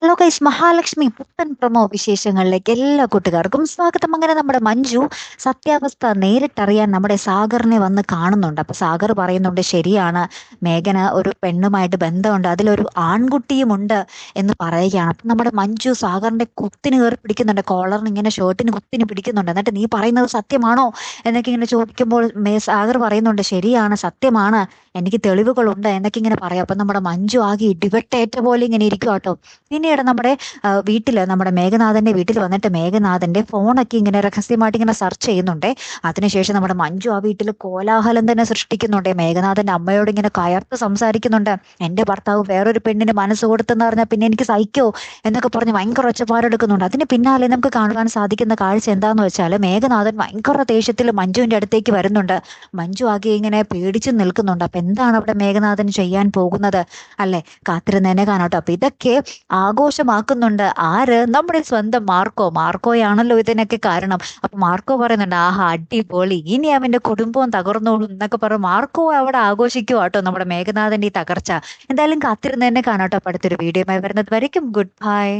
Hello guys, Mahalakshmi പുത്തൻ promo വിശേഷങ്ങളിലേക്ക് എല്ലാ കൂട്ടുകാർക്കും സ്വാഗതം. അങ്ങനെ നമ്മുടെ മഞ്ജു സത്യാവസ്ഥ നേരിട്ടറിയാൻ നമ്മുടെ സാഗറിനെ വന്ന് കാണുന്നുണ്ട്. അപ്പൊ സാഗർ പറയുന്നുണ്ട്, ശരിയാണ്, മേഘന ഒരു പെണ്ണുമായിട്ട് ബന്ധമുണ്ട്, അതിലൊരു ആൺകുട്ടിയുമുണ്ട് എന്ന് പറയുകയാണ്. അപ്പൊ നമ്മുടെ മഞ്ജു സാഗറിന്റെ കുത്തിന് കയറി പിടിക്കുന്നുണ്ട്, കോളറിന് ഇങ്ങനെ ഷർട്ടിന് കുത്തിന് പിടിക്കുന്നുണ്ട്. എന്നിട്ട് നീ പറയുന്നത് സത്യമാണോ എന്നൊക്കെ ഇങ്ങനെ ചോദിക്കുമ്പോൾ സാഗർ പറയുന്നുണ്ട്, ശരിയാണ്, സത്യമാണ്, എനിക്ക് തെളിവുകളുണ്ട് എന്നൊക്കെ ഇങ്ങനെ പറയാം. അപ്പൊ നമ്മുടെ മഞ്ജു ആകെ ഇടിവെട്ടേറ്റ പോലെ ഇങ്ങനെ ഇരിക്കും കേട്ടോ. പിന്നീട് നമ്മുടെ വീട്ടില് നമ്മുടെ മേഘനാഥന്റെ വീട്ടിൽ വന്നിട്ട് മേഘനാഥന്റെ ഫോണൊക്കെ ഇങ്ങനെ രഹസ്യമായിട്ട് ഇങ്ങനെ സെർച്ച് ചെയ്യുന്നുണ്ടേ. അതിനുശേഷം നമ്മുടെ മഞ്ജു ആ വീട്ടിൽ കോലാഹലം തന്നെ സൃഷ്ടിക്കുന്നുണ്ട്. മേഘനാഥന്റെ അമ്മയോട് ഇങ്ങനെ കയർത്ത് സംസാരിക്കുന്നുണ്ട്. എന്റെ ഭർത്താവ് വേറൊരു പെണ്ണിന് മനസ്സ് കൊടുത്തെന്ന് പറഞ്ഞാൽ പിന്നെ എനിക്ക് സഹിക്കോ എന്നൊക്കെ പറഞ്ഞ് ഭയങ്കര ഒച്ചപ്പാടെടുക്കുന്നുണ്ട്. അതിന് പിന്നാലെ നമുക്ക് കാണുവാൻ സാധിക്കുന്ന കാഴ്ച എന്താന്ന് വെച്ചാൽ മേഘനാഥൻ ഭയങ്കര ദേഷ്യത്തിൽ മഞ്ജുവിന്റെ അടുത്തേക്ക് വരുന്നുണ്ട്. മഞ്ജു ആകെ ഇങ്ങനെ പേടിച്ചു നിൽക്കുന്നുണ്ട്. അപ്പൊ എന്താണ് അവിടെ മേഘനാഥൻ ചെയ്യാൻ പോകുന്നത് അല്ലെ, കാത്തിരുന്നേനെ കാണാട്ടോ. അപ്പൊ ഇതൊക്കെ ആഘോഷമാക്കുന്നുണ്ട് ആര്, നമ്മുടെ സ്വന്തം മാർക്കോയാണല്ലോ ഇതിനൊക്കെ കാരണം. അപ്പൊ മാർക്കോ പറയുന്നുണ്ട്, ആഹാ അടിപൊളി, ഇനി അവന്റെ കുടുംബവും തകർന്നോളും എന്നൊക്കെ പറഞ്ഞ് മാർക്കോ അവിടെ ആഘോഷിക്കുക കേട്ടോ നമ്മുടെ മേഘനാഥന്റെ ഈ തകർച്ച. എന്തായാലും കാത്തിരുന്ന് തന്നെ കാണാട്ടോ. അപ്പൊ അടുത്തൊരു വീഡിയോയുമായി വരുന്നത് വരയ്ക്കും ഗുഡ് ബൈ.